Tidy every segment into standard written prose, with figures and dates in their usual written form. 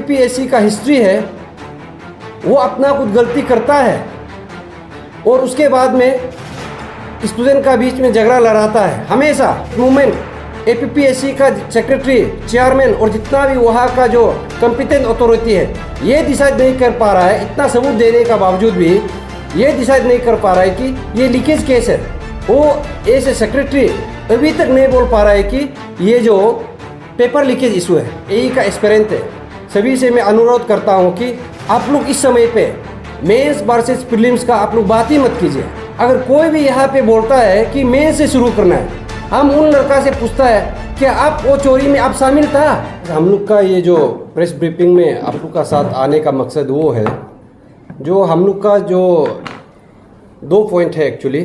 APPSC का history है वो अपना कुछ गलती करता है और उसके बाद में स्टूडेंट का बीच में झगड़ा लड़ाता है। हमेशा मूवमेंट APPSC का सेक्रेटरी, चेयरमैन और जितना भी वहाँ का जो कॉम्पिटेंट अथॉरिटी है ये डिसाइड नहीं कर पा रहा है, इतना सबूत देने का बावजूद भी ये डिसाइड नहीं कर पा रहा है कि ये लीकेज केस है। वो ऐसे सेक्रेटरी अभी तक नहीं बोल पा रहा है कि ये जो पेपर लीकेज इशू है AE का एक्सपेरिमेंट है। सभी से मैं अनुरोध करता हूँ कि आप लोग इस समय पे मेंस वर्सेस प्रीलिम्स का आप लोग बात ही मत कीजिए। अगर कोई भी यहाँ पे बोलता है कि मेंस से शुरू करना है, हम उन लड़का से पूछता है कि आप वो चोरी में आप शामिल था। हम लोग का ये जो प्रेस ब्रीफिंग में आप लोग का साथ आने का मकसद वो है, जो हम लोग का जो 2 पॉइंट है एक्चुअली,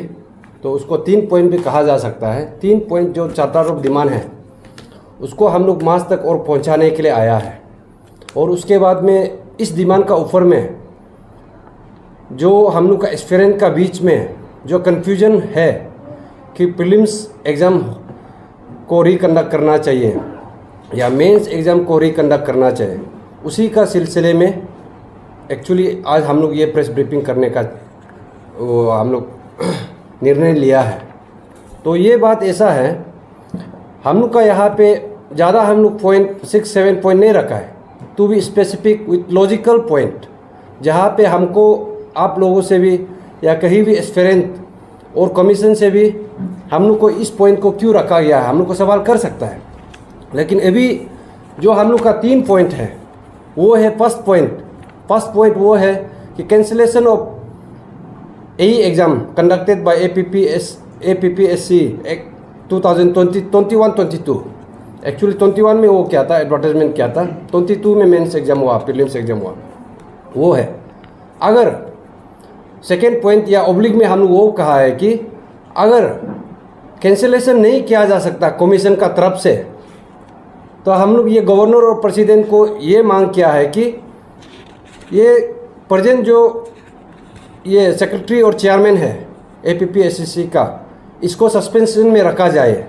तो उसको 3 पॉइंट भी कहा जा सकता है। 3 पॉइंट जो चार्टर ऑफ डिमांड है उसको हम लोग मार्च तक और पहुंचाने के लिए आया है। और उसके बाद में इस डिमांड का ऊपर में जो हम लोग का एस्पिरेंट का बीच में जो कन्फ्यूजन है कि प्रीलिम्स एग्ज़ाम को रिकंडक्ट करना चाहिए या मेंस एग्ज़ाम को रिकंडक्ट करना चाहिए, उसी का सिलसिले में एक्चुअली आज हम लोग ये प्रेस ब्रीफिंग करने का हम लोग निर्णय लिया है। तो ये बात ऐसा है, हम लोग का यहाँ पे ज़्यादा हम लोग पॉइंट 6-7 पॉइंट नहीं रखा है, to be specific with logical point, जहाँ पे हमको आप लोगों से भी या कहीं भी एस्पिरेंट और कमीशन से भी हम लोग को इस पॉइंट को क्यों रखा गया है, हम लोग को सवाल कर सकता है। लेकिन अभी जो हम लोग का 3 पॉइंट है वो है फर्स्ट पॉइंट वो है कि cancellation of AE exam conducted by APPSC 2021-22। Actually 21 में वो क्या था, एडवर्टाइजमेंट क्या था, 22 में मेंस एग्ज़ाम हुआ, प्रीलिम्स एग्ज़ाम हुआ, वो है। अगर सेकेंड पॉइंट या ऑब्लिक में हम लोग वो कहा है कि अगर कैंसिलेशन नहीं किया जा सकता कमीशन का तरफ से, तो हम लोग ये गवर्नर और प्रेसिडेंट को ये मांग किया है कि ये प्रेजेंट जो ये सेक्रेटरी और चेयरमैन है APPSC का, इसको सस्पेंशन में रखा जाए।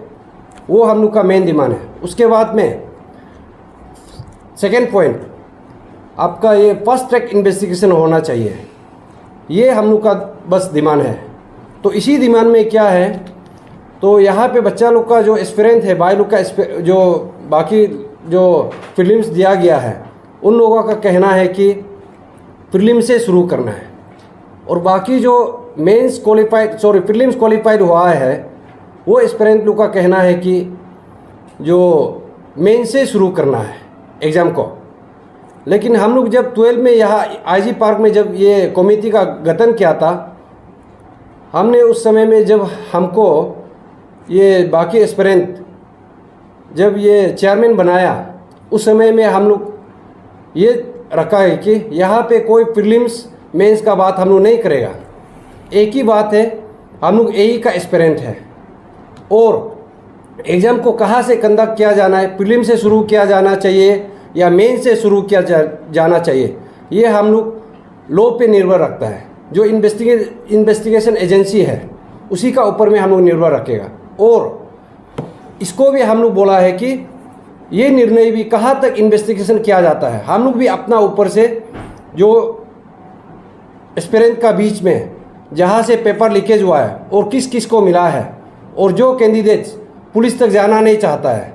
वो हम लोग का मेन डिमांड है। उसके बाद में सेकेंड पॉइंट आपका ये फर्स्ट ट्रैक इन्वेस्टिगेशन होना चाहिए, ये हम लोग का बस डिमांड है। तो इसी डिमांड में क्या है, तो यहाँ पे बच्चा लोग का जो एक्सपीरियंस है, भाई लोग का जो बाकी जो प्रीलिम्स दिया गया है, उन लोगों का कहना है कि प्रीलिम्स से शुरू करना है, और बाकी जो प्रीलिम्स क्वालिफाइड हुआ है वो एक्सपीरियंस लोग का कहना है कि जो मेंस से शुरू करना है एग्ज़ाम को। लेकिन हम लोग जब 12 में यहाँ IG पार्क में जब ये कमेटी का गठन किया था, हमने उस समय में जब हमको ये बाकी एस्पिरेंट जब ये चेयरमैन बनाया, उस समय में हम लोग ये रखा है कि यहाँ पे कोई प्रीलिम्स मेंस का बात हम लोग नहीं करेगा। एक ही बात है, हम लोग AE का एस्पिरेंट है और एग्ज़ाम को कहाँ से कंडक्ट किया जाना है, प्रीलिम से शुरू किया जाना चाहिए या मेन से शुरू किया जाना चाहिए, ये हम लोग लॉ पे निर्भर रखता है। जो इन्वेस्टिगेशन एजेंसी है उसी का ऊपर में हम लोग निर्भर रखेगा। और इसको भी हम लोग बोला है कि ये निर्णय भी कहाँ तक इन्वेस्टिगेशन किया जाता है, हम लोग भी अपना ऊपर से जो एस्पिरेंट का बीच में जहाँ से पेपर लीकेज हुआ है और किस किस को मिला है, और जो कैंडिडेट्स पुलिस तक जाना नहीं चाहता है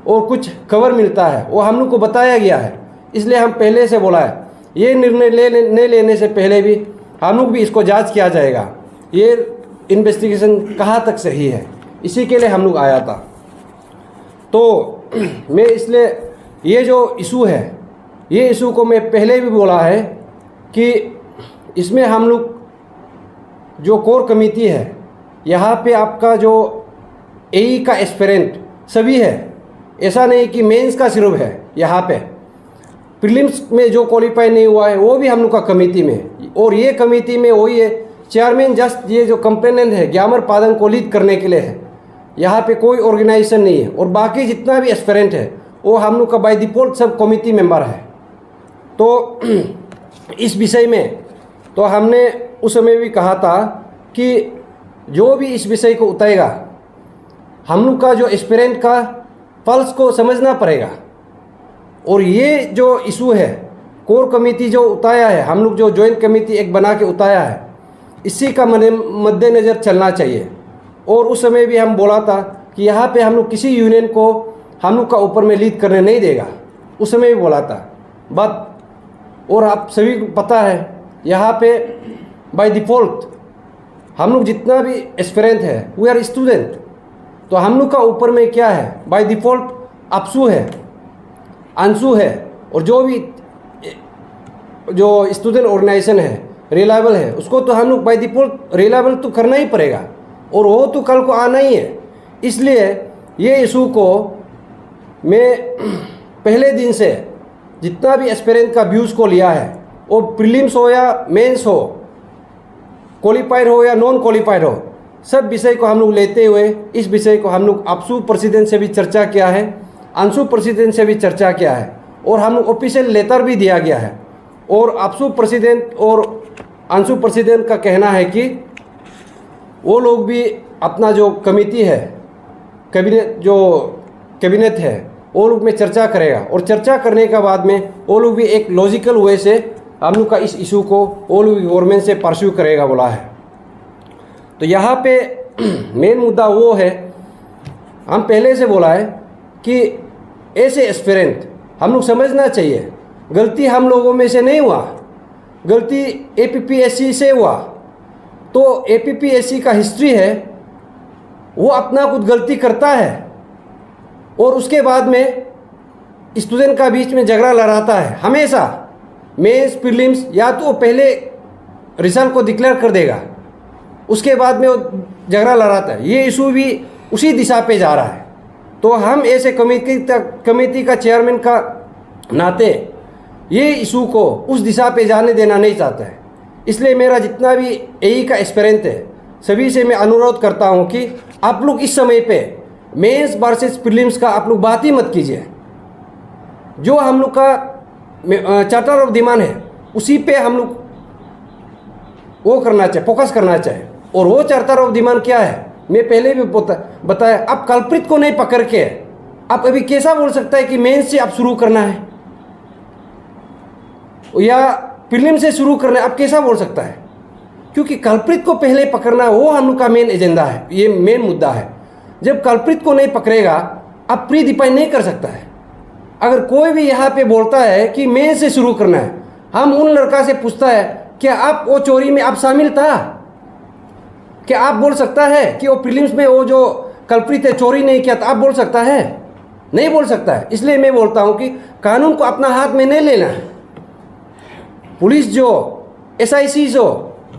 और कुछ खबर मिलता है, वो हम लोग को बताया गया है। इसलिए हम पहले से बोला है, ये निर्णय नहीं लेने से पहले भी हम लोग भी इसको जांच किया जाएगा, ये इन्वेस्टिगेशन कहाँ तक सही है, इसी के लिए हम लोग आया था। तो मैं इसलिए ये जो इशू है, ये इशू को मैं पहले भी बोला है कि इसमें हम लोग जो कोर कमेटी है, यहाँ पे आपका जो AE का एस्पिरेंट सभी है, ऐसा नहीं कि मेंस का सिर्फ है। यहाँ पे प्रीलिम्स में जो क्वालिफाई नहीं हुआ है वो भी हम लोग का कमेटी में, और ये कमेटी में वही है चेयरमैन जस्ट ये जो कंप्लेनेंट है ग्यामर पादंग को लीड करने के लिए है। यहाँ पे कोई ऑर्गेनाइजेशन नहीं है, और बाकी जितना भी एस्पिरेंट है वो हम लोग का by default sub committee member है। तो इस विषय में तो हमने उस समय भी कहा था कि जो भी इस विषय को उठाएगा, हम लोग का जो एस्पिरेंट का पल्स को समझना पड़ेगा। और ये जो इशू है, कोर कमेटी जो उताया है, हम लोग जो जॉइंट कमेटी एक बना के उताया है, इसी का मद्देनज़र चलना चाहिए। और उस समय भी हम बोला था कि यहाँ पे हम लोग किसी यूनियन को हम लोग का ऊपर में लीड करने नहीं देगा, उस समय भी बोला था बात। और आप सभी को पता है यहाँ पे बाय डिफ़ॉल्ट हम लोग जितना भी एस्पिरेंट है वी आर स्टूडेंट, तो हम लोग का ऊपर में क्या है, बाय डिफ़ॉल्ट अपसू है, अंशु है, और जो स्टूडेंट ऑर्गेनाइजेशन है रिलायबल है, उसको तो हम लोग बाय डिफ़ॉल्ट रिलायबल तो करना ही पड़ेगा, और वो तो कल को आना ही है। इसलिए ये इशू को मैं पहले दिन से जितना भी एस्पिरेंट का व्यूज़ को लिया है, वो प्रीलिम्स हो या मेंस हो, क्वालिफाइड हो या नॉन क्वालिफाइड हो, सब विषय को हम लोग लेते हुए इस विषय को हम लोग अपसू प्रेसिडेंट से भी चर्चा किया है, अंशु प्रेसिडेंट से भी चर्चा किया है, और हम लोग ऑफिशियल लेटर भी दिया गया है। और अपसू प्रेसिडेंट और अंशु प्रेसिडेंट का कहना है कि वो लोग भी अपना जो कमेटी है, कैबिनेट है, वो लोग में चर्चा करेगा, और चर्चा करने के बाद में वो लोग भी एक लॉजिकल वे से हम लोग का इस इशू को वो लोग गवर्नमेंट से परस्यू करेगा बोला है। तो यहाँ पे मेन मुद्दा वो है, हम पहले से बोला है कि ऐसे एस्पिरेंट हम लोग समझना चाहिए, गलती हम लोगों में से नहीं हुआ, गलती APPSC से हुआ। तो APPSC का हिस्ट्री है, वो अपना कुछ गलती करता है और उसके बाद में स्टूडेंट का बीच में झगड़ा लड़ाता है हमेशा। मेंस प्रीलिम्स या तो पहले रिजल्ट को डिक्लेयर कर देगा, उसके बाद में वो झगड़ा लड़ाता है। ये इशू भी उसी दिशा पे जा रहा है। तो हम ऐसे कमेटी का चेयरमैन का नाते ये इशू को उस दिशा पे जाने देना नहीं चाहता है। इसलिए मेरा जितना भी AE का एक्सपीरियंस है, सभी से मैं अनुरोध करता हूँ कि आप लोग इस समय पे मेंस वर्सेस प्रीलिम्स का आप लोग बात ही मत कीजिए। जो हम लोग का चार्टर ऑफ डिमांड है उसी पे हम लोग वो करना चाहिए, फोकस करना चाहिए। और वो चार्टर ऑफ डिमांड क्या है, मैं पहले भी बताया। आप कल्प्रिट को नहीं पकड़ के आप अभी कैसा बोल सकता है कि मेंस से आप शुरू करना है या प्रीलिम से शुरू करना है, आप कैसा बोल सकता है? क्योंकि कल्प्रिट को पहले पकड़ना वो हम लोग का मेन एजेंडा है, ये मेन मुद्दा है। जब कल्प्रिट को नहीं पकड़ेगा आप प्री डिफाइन नहीं कर सकता है। अगर कोई भी यहाँ पे बोलता है कि मेन से शुरू करना है, हम उन लड़का से पूछता है क्या आप वो चोरी में आप शामिल था? क्या आप बोल सकता है कि वो प्रीलिम्स में वो जो कल्प्रिट है चोरी नहीं किया था? आप बोल सकता है? नहीं बोल सकता है। इसलिए मैं बोलता हूँ कि कानून को अपना हाथ में नहीं लेना है। पुलिस जो SIC जो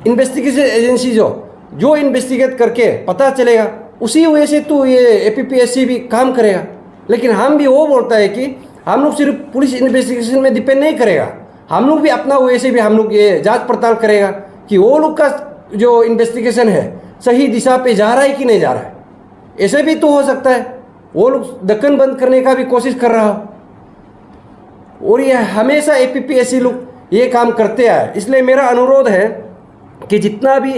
इन्वेस्टिगेशन एजेंसी जो इन्वेस्टिगेट करके पता चलेगा, उसी वजह से तो ये APPSC भी काम करेगा। लेकिन हम भी वो बोलता है कि हम लोग सिर्फ पुलिस इन्वेस्टिगेशन में डिपेंड नहीं करेगा, हम लोग भी अपना वजह से भी हम लोग ये जांच पड़ताल करेगा कि वो लोग का जो इन्वेस्टिगेशन है सही दिशा पे जा रहा है कि नहीं जा रहा है। ऐसे भी तो हो सकता है वो लोग ढक्कन बंद करने का भी कोशिश कर रहा हो। और ये हमेशा APPSC लोग ये काम करते आए। इसलिए मेरा अनुरोध है कि जितना भी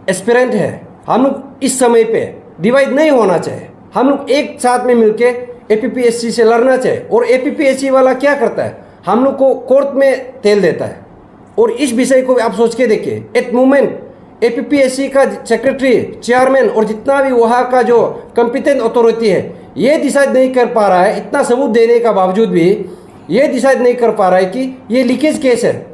एस्पिरेंट है हम लोग इस समय पे डिवाइड नहीं होना चाहिए, हम लोग एक साथ में मिलके APPSC से लड़ना चाहिए। और APPSC वाला क्या करता है, हम लोग को कोर्ट में तेल देता है। और इस विषय को आप सोच के देखिए, एट मोमेंट APPSC का सेक्रेटरी, चेयरमैन और जितना भी वहाँ का जो कॉम्पिटेंट अथॉरिटी है ये डिसाइड नहीं कर पा रहा है, इतना सबूत देने का बावजूद भी ये डिसाइड नहीं कर पा रहा है कि ये लीकेज केस है।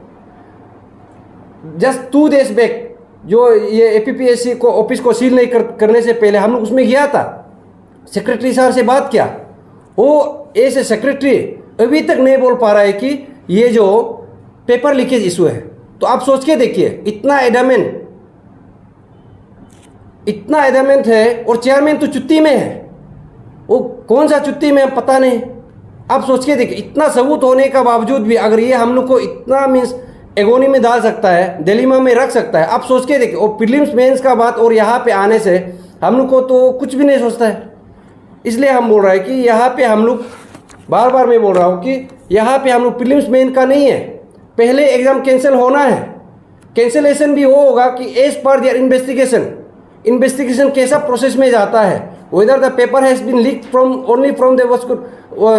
जस्ट 2 days बैक जो ये APPSC को ऑफिस को सील नहीं करने से पहले हम लोग उसमें गया था, सेक्रेटरी साहब से बात किया। वो ऐसे सेक्रेटरी अभी तक नहीं बोल पा रहा है कि ये जो पेपर लीकेज इशू है। तो आप सोच के देखिए, इतना एडमेंट है और चेयरमैन तो छुट्टी में है। वो कौन सा छुट्टी में है पता नहीं। आप सोच के देखिए, इतना सबूत होने का बावजूद भी अगर ये हम लोग को इतना मीन्स एगोनी में डाल सकता है, डिलेमा में रख सकता है। आप सोच के देखिए, और प्रीलिम्स मेंस का बात और यहाँ पे आने से हम लोग को तो कुछ भी नहीं सोचता है। इसलिए हम बोल रहे हैं कि यहाँ पे हम लोग बार बार मैं बोल रहा हूँ कि यहाँ पे हम लोग प्रीलिम्स मेन का नहीं है, पहले एग्ज़ाम कैंसिल होना है। कैंसिलेशन भी वो होगा कि एज पर देयर इन्वेस्टिगेशन कैसा प्रोसेस में जाता है, whether the paper has been leaked from only from the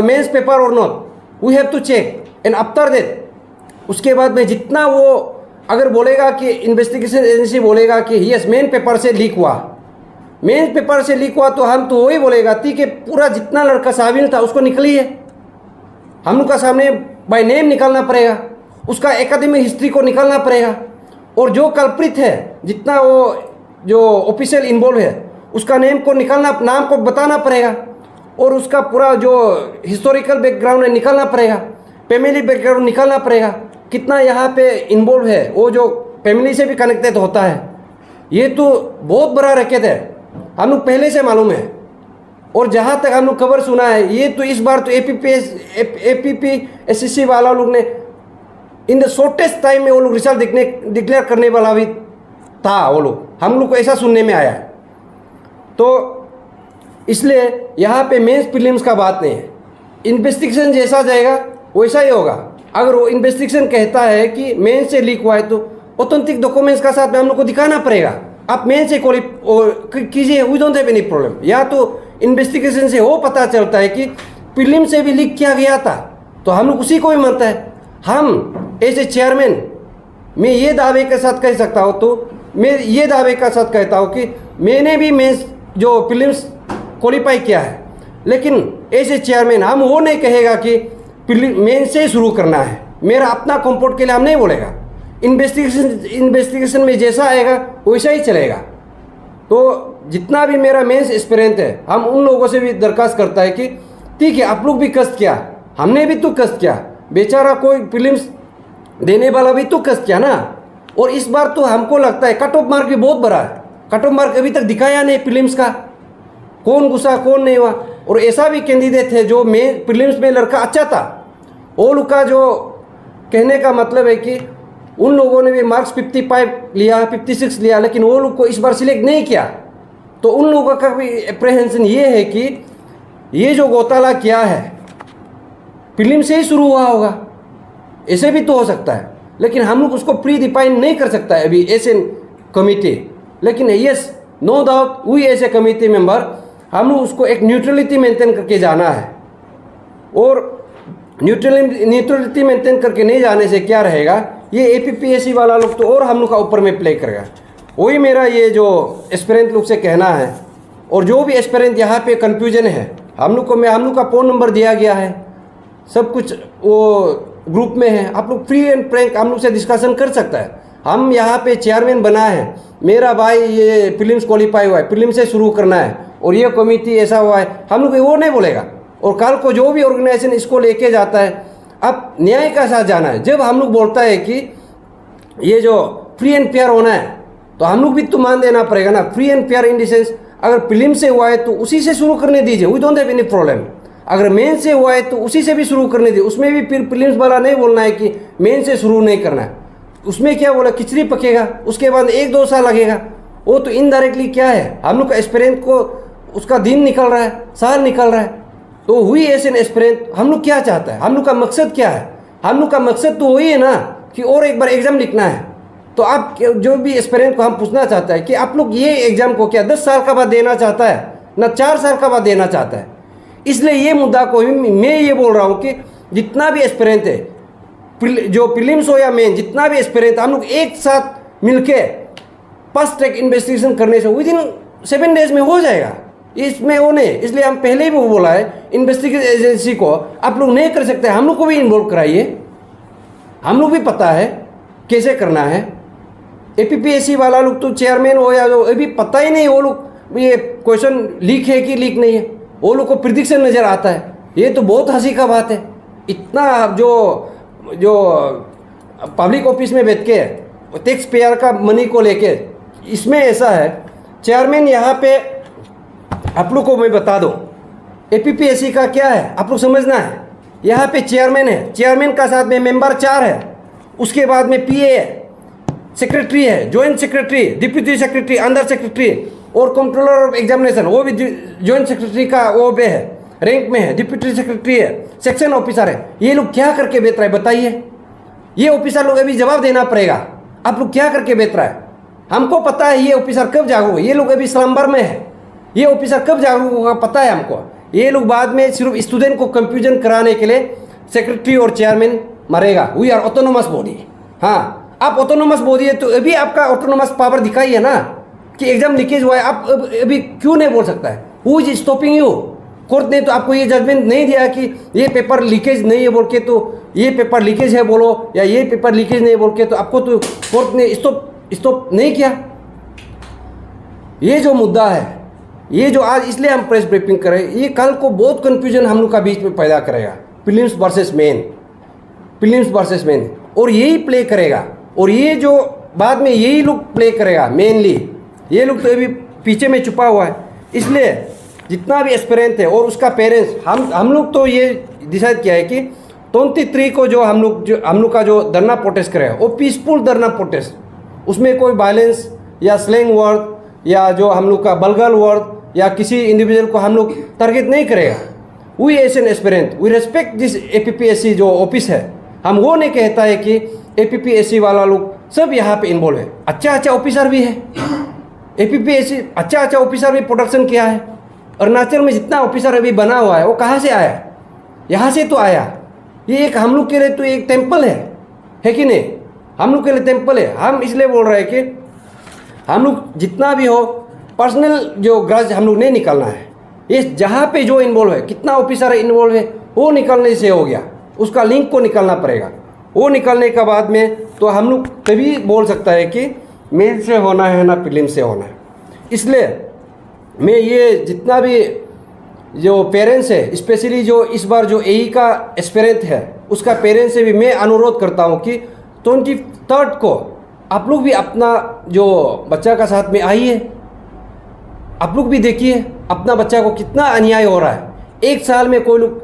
mains paper और not. We have to check and after that उसके बाद में जितना वो अगर बोलेगा कि इन्वेस्टिगेशन एजेंसी बोलेगा कि यस मेन पेपर से लीक हुआ, मेन पेपर से लीक हुआ, तो हम तो वही बोलेगा थी कि पूरा जितना लड़का शामिल था उसको निकली है। हम लोग का सामने बाय नेम निकालना पड़ेगा, उसका एकेडमिक हिस्ट्री को निकालना पड़ेगा, और जो कल्प्रिट है जितना वो जो ऑफिशियल इन्वॉल्व है उसका नेम को निकालना, नाम को बताना पड़ेगा, और उसका पूरा जो हिस्टोरिकल बैकग्राउंड है निकालना पड़ेगा, फैमिली बैकग्राउंड निकालना पड़ेगा, कितना यहाँ पे इन्वॉल्व है, वो जो फैमिली से भी कनेक्टेड होता है। ये तो बहुत बड़ा रैकेट है, हम लोग पहले से मालूम है। और जहाँ तक हम लोग खबर सुना है, ये तो इस बार तो APPSCC वाला लोग ने इन द शॉर्टेस्ट टाइम में वो लोग रिजल्ट डिक्लेयर करने वाला भी था, वो लोग हम लोग को ऐसा सुनने में आया है। तो इसलिए यहाँ पे मेंस प्रीलिम्स का बात नहीं है, इन्वेस्टिगेशन जैसा जाएगा वैसा ही होगा। अगर वो इन्वेस्टिगेशन कहता है कि मेंस से लीक हुआ है तो ऑथेंटिक डॉक्यूमेंट्स का साथ में हम लोग को दिखाना पड़ेगा। आप मेंस से कीजिए, we don't have any problem. या तो इन्वेस्टिगेशन से वो पता चलता है कि प्रीलिम से भी लीक किया गया था तो हम लोग उसी को भी मानता है। हम एज ए चेयरमैन मैं ये दावे के साथ कह सकता हूँ, तो मैं ये दावे के साथ कहता हूँ कि मैंने भी मेंस जो प्रीलिम्स क्वालिफाई किया है, लेकिन एज ए चेयरमैन हम वो नहीं कहेगा कि मेंस से शुरू करना है। मेरा अपना कंफर्ट के लिए हम नहीं बोलेगा, इन्वेस्टिगेशन में जैसा आएगा वैसा ही चलेगा। तो जितना भी मेरा मेंस एक्सपीरियंस है, हम उन लोगों से भी दरखास्त करता है कि ठीक है आप लोग भी कष्ट किया, हमने भी तो कष्ट किया, बेचारा कोई प्रीलिम्स देने वाला भी तो कष्ट किया ना। और इस बार तो हमको लगता है कट ऑफ मार्क भी बहुत बड़ा है, कट ऑफ मार्क अभी तक दिखाया नहीं प्रीलिम्स का, कौन घुसा कौन नहीं हुआ। और ऐसा भी कैंडिडेट है जो में प्रीलिम्स में लड़का अच्छा था, वो लोग का जो कहने का मतलब है कि उन लोगों ने भी मार्क्स 55 लिया 56 लिया, लेकिन वो लोग को इस बार सिलेक्ट नहीं किया। तो उन लोगों का भी अप्रहेंशन ये है कि ये जो घोटाला किया है प्रीलिम से ही शुरू हुआ होगा, ऐसे भी तो हो सकता है। लेकिन हम लोग उसको प्री डिफाइन नहीं कर सकता है अभी एज एन कमिटी। लेकिन yes no doubt we as a committee member हम लोग उसको एक न्यूट्रलिटी मेंटेन करके जाना है। और न्यूट्रलिटी मेंटेन करके नहीं जाने से क्या रहेगा, ये APPSC वाला लोग तो और हम लोग का ऊपर में प्ले करेगा। वही मेरा ये जो एस्पिरेंट लोग से कहना है। और जो भी एस्पिरेंट यहाँ पे कंफ्यूजन है, हम लोग का फ़ोन नंबर दिया गया है, सब कुछ वो ग्रुप में है, आप लोग फ्री एंड फ्रैंक हम लोग से डिस्कशन कर सकता है। हम यहाँ पे चेयरमैन बना है, मेरा भाई ये प्रीलिम्स क्वालिफाई हुआ है, प्रीलिम से शुरू करना है और ये कमेटी ऐसा हुआ है, हम लोग वो नहीं बोलेगा। और कल को जो भी ऑर्गेनाइजेशन इसको लेके जाता है, अब न्याय का साथ जाना है। जब हम लोग बोलता है कि ये जो फ्री एंड फेयर होना है, तो हम लोग भी तो मान देना पड़ेगा ना। Free and fair in the sense अगर प्रीलिम से हुआ है तो उसी से शुरू करने दीजिए, we don't have any problem. अगर मेन से हुआ है तो उसी से भी शुरू करने दीजिए, उसमें भी फिर प्रीलिम्स वाला नहीं बोलना है कि मेन से शुरू नहीं करना है। उसमें क्या बोला, खिचड़ी पकेगा, उसके बाद 1-2 साल लगेगा। वो तो इनडायरेक्टली क्या है, हम लोग का एस्पिरेंट को उसका दिन निकल रहा है, साल निकल रहा है। तो हुई ऐसे एस्पिरेंट, हम लोग क्या चाहता है, हम लोग का मकसद क्या है? हम लोग का मकसद तो वही है ना कि और एक बार एग्जाम लिखना है। तो आप जो भी एस्पिरेंट को हम पूछना चाहता है कि आप लोग ये एग्जाम को क्या 10 साल का बाद देना चाहता है ना 4 साल का बाद देना चाहता है? इसलिए ये मुद्दा को मैं ये बोल रहा हूँ कि जितना भी एस्पिरेंट है, जो प्रीलिम्स हो या मेन, जितना भी एस्पिरेंट, हम लोग एक साथ मिलके फास्ट ट्रैक इन्वेस्टिगेशन करने से विदिन 7 डेज में हो जाएगा। इसमें वो नहीं, इसलिए हम पहले भी वो बोला है इन्वेस्टिगेशन एजेंसी को आप लोग नहीं कर सकते, हम लोग को भी इन्वॉल्व कराइए, हम लोग भी पता है कैसे करना है। APPSC वाला लोग तो चेयरमैन हो या जो अभी पता ही नहीं, वो लोग ये क्वेश्चन लीक है कि लीक नहीं है, वो लोग को प्रिडिक्शन नज़र आता है। ये तो बहुत हंसी का बात है। इतना जो पब्लिक ऑफिस में बैठ के टैक्स पेयर का मनी को लेके, इसमें ऐसा है चेयरमैन यहाँ पे आप लोग को मैं बता दूँ APPSC का क्या है, आप लोग समझना है। यहाँ पे चेयरमैन है, चेयरमैन का साथ में मेंबर 4 है, उसके बाद में PA है, सेक्रेटरी है, joint secretary, deputy secretary, under secretary और कंट्रोलर ऑफ एग्जामिनेशन, वो भी जॉइंट सेक्रेटरी का वो पे है, रैंक में है, डिप्टी सेक्रेटरी है, सेक्शन ऑफिसर है। ये लोग क्या करके बेच रहा है बताइए? ये ऑफिसर लोग अभी जवाब देना पड़ेगा, आप लोग क्या करके बेच रहा है? हमको पता है ये ऑफिसर कब जागरूक, ये लोग अभी स्लम्बर में है, ये ऑफिसर कब जागरूक होगा पता है हमको। ये लोग बाद में सिर्फ स्टूडेंट को कंफ्यूजन कराने के लिए सेक्रेटरी और चेयरमैन मरेगा। We are autonomous body. हाँ, आप ऑटोनोमस बॉडी है तो अभी आपका ऑटोनोमस पावर दिखाइए ना कि एग्जाम लीकेज हुआ है। आप अभी क्यों नहीं बोल सकता है? Who is stopping you? Court ने तो आपको ये जजमेंट नहीं दिया कि ये पेपर लीकेज नहीं है बोल के, तो ये पेपर लीकेज है बोलो, या ये पेपर लीकेज नहीं बोल के, तो आपको तो कोर्ट ने स्टॉप नहीं किया। ये जो मुद्दा है, ये जो आज इसलिए हम प्रेस ब्रीफिंग करें, ये कल को बहुत कंफ्यूजन हम लोग का बीच में पैदा करेगा। प्रीलिम्स वर्सेस मेन, और यही प्ले करेगा। और ये जो बाद में यही लोग प्ले करेगा मेनली, ये लोग तो अभी पीछे में छुपा हुआ है। इसलिए जितना भी एस्पिरेंट है और उसका पेरेंट्स, हम लोग तो ये डिसाइड किया है कि 23 को जो हम लोग का जो धरना प्रोटेस्ट करेगा वो पीसफुल धरना प्रोटेस्ट, उसमें कोई वायलेंस या स्लैंग वर्ड या जो हम लोग का बलगल वर्ड या किसी इंडिविजुअल को हम लोग टारगेट नहीं करेगा। We as an aspirant we respect this APPSC जो ऑफिस है। हम वो नहीं कहता है कि APPSC वाला लोग सब यहाँ पे इन्वॉल्व है। अच्छा ऑफिसर भी है APPSC, अच्छा ऑफिसर भी प्रोडक्शन किया है। अरुणाचल में जितना ऑफिसर अभी बना हुआ है वो कहाँ से आया? यहाँ से तो आया। ये एक हम लोग के लिए तो एक टेम्पल है कि नहीं? हम लोग के लिए टेम्पल है। हम इसलिए बोल रहे हैं कि हम लोग जितना भी हो पर्सनल जो ग्रज हम लोग नहीं निकालना है। ये जहाँ पे जो इन्वॉल्व है, कितना ऑफिसर इन्वॉल्व है, वो निकालने से हो गया, उसका लिंक को निकालना पड़ेगा। वो निकालने के बाद में तो हम लोग तभी बोल सकता है कि मेन से होना है ना प्रीलिम से होना है। इसलिए मैं ये जितना भी जो पेरेंट्स है, स्पेशली जो इस बार जो AE का एस्पिरेंट है, उसका पेरेंट्स से भी मैं अनुरोध करता हूँ कि 23 को आप लोग भी अपना जो बच्चा का साथ में आइए। आप लोग भी देखिए अपना बच्चा को कितना अन्याय हो रहा है। एक साल में कोई लोग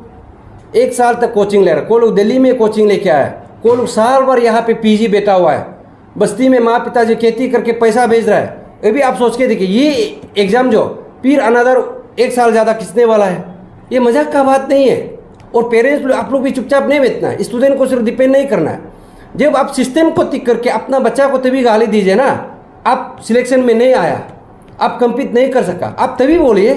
1 साल तक कोचिंग ले रहा है, कोई लोग दिल्ली में कोचिंग लेके आया है, कोई लोग साल भर यहाँ पे PG बैठा हुआ है, बस्ती में माँ पिताजी खेती करके पैसा भेज रहा है। अभी आप सोच के देखिए, ये एग्ज़ाम जो फिर अनदर 1 साल ज़्यादा खिंचने वाला है, ये मजाक का बात नहीं है। और पेरेंट्स आप लोग भी चुपचाप नहीं बैठना है, स्टूडेंट को सिर्फ डिपेंड नहीं करना है। जब आप सिस्टम को टिक करके अपना बच्चा को तभी गाली दीजिए ना, आप सिलेक्शन में नहीं आया, आप कंपीट नहीं कर सका, आप तभी बोलिए।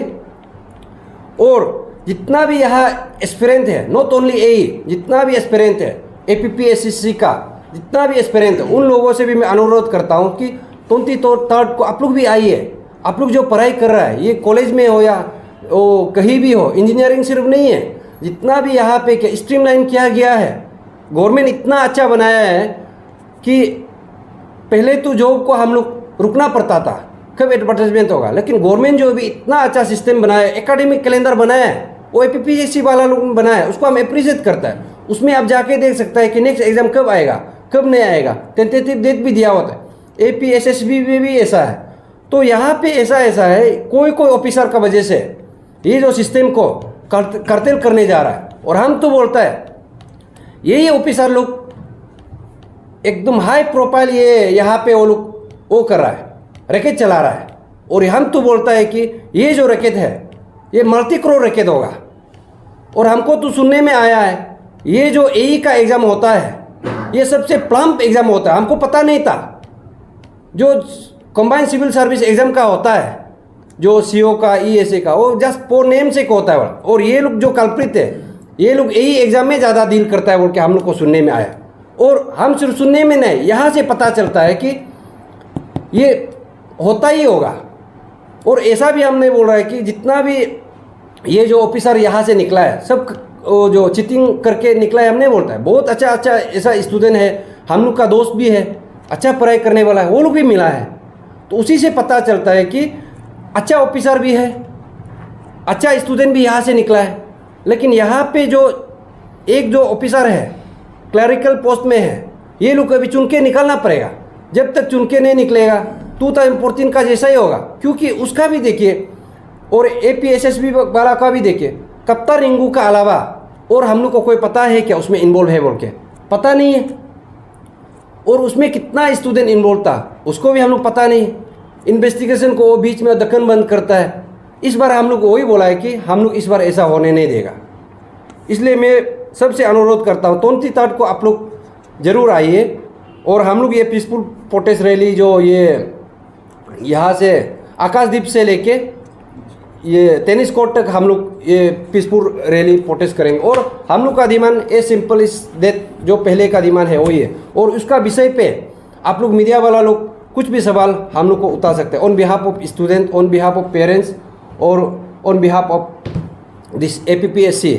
और जितना भी यहाँ एस्पिरेंट है, नॉट ओनली AE, जितना भी एस्पिरेंट है APPSC का, जितना भी एस्पिरेंट है, उन लोगों से भी मैं अनुरोध करता हूँ कि 23 को आप लोग भी आइए। आप लोग जो पढ़ाई कर रहा है, ये कॉलेज में हो या वो कहीं भी हो, इंजीनियरिंग सिर्फ नहीं है, जितना भी यहाँ पे स्ट्रीमलाइन किया गया है, गवर्नमेंट इतना अच्छा बनाया है कि पहले तो जॉब को हम लोग रुकना पड़ता था, कब एडवर्टाइजमेंट होगा। लेकिन गवर्नमेंट जो भी इतना अच्छा सिस्टम बनाया है, एकेडमिक कैलेंडर बनाया है, वो APPSC वाला लोग बनाया है, उसको हम अप्रिशिएट करता है। उसमें आप जाके देख सकता है कि नेक्स्ट एग्जाम कब आएगा, कब नहीं आएगा, टेंटेटिव डेट भी दिया होता है। APSSB में भी ऐसा है। तो यहाँ पे ऐसा है, कोई ऑफिसर का वजह से ये जो सिस्टम को कर्तल करने जा रहा है। और हम तो बोलता है यही ऑफिसर लोग एकदम हाई प्रोफाइल ये यहाँ पे वो लोग वो कर रहा है, रैकेट चला रहा है। और हम तो बोलता है कि ये जो रैकेट है ये मल्टी करोड़ रैकेट होगा। और हमको तो सुनने में आया है ये जो AE का एग्ज़ाम होता है ये सबसे प्लम्प एग्ज़ाम होता है। हमको पता नहीं था। जो कंबाइंड सिविल सर्विस एग्ज़ाम का होता है, जो CO का ESA का, वो जस्ट फॉर नेम से होता है। और ये लोग जो कल्प्रिट है, ये लोग AE एग्ज़ाम में ज़्यादा डील करता है बोल के हम लोग को सुनने में आया। और हम सिर्फ सुनने में नहीं, यहाँ से पता चलता है कि ये होता ही होगा। और ऐसा भी हम नहीं बोल रहा है कि जितना भी ये जो ऑफिसर यहाँ से निकला है सब जो चीटिंग करके निकला है, हम नहीं बोलता है। बहुत अच्छा ऐसा स्टूडेंट है, हम लोग का दोस्त भी है, अच्छा पढ़ाई करने वाला है, वो लोग भी मिला है। तो उसी से पता चलता है कि अच्छा ऑफिसर भी है, अच्छा स्टूडेंट भी यहाँ से निकला है। लेकिन यहाँ पे जो एक जो ऑफिसर है क्लरिकल पोस्ट में है, ये लोग अभी चुन के निकालना पड़ेगा। जब तक चुन के नहीं निकलेगा 2014 का जैसा ही होगा। क्योंकि उसका भी देखिए और APSSB वाला का भी देखिए, कप्तान रिंगू का अलावा और हम लोग को कोई पता है क्या उसमें इन्वॉल्व है बोल के? पता नहीं है। और उसमें कितना स्टूडेंट इन्वॉल्व था उसको भी हम लोग पता नहीं। इन्वेस्टिगेशन को वो बीच में दखन बंद करता है। इस बार हम लोग को वही बोला है कि हम लोग इस बार ऐसा होने नहीं देगा। इसलिए मैं सबसे अनुरोध करता हूँ 23 को आप लोग ज़रूर आइए। और हम लोग ये पीसफुल प्रोटेस्ट रैली जो ये यहाँ से आकाशदीप से लेके ये टेनिस कोर्ट तक हम लोग ये पीसफुल रैली प्रोटेस्ट करेंगे। और हम लोग का डिमांड ए सिंपल इस दैट, जो पहले का डिमांड है वही है। और उसका विषय पे आप लोग मीडिया वाला लोग कुछ भी सवाल हम लोग को उठा सकते हैं, on behalf of student, on behalf of parents और on behalf of this APPSC।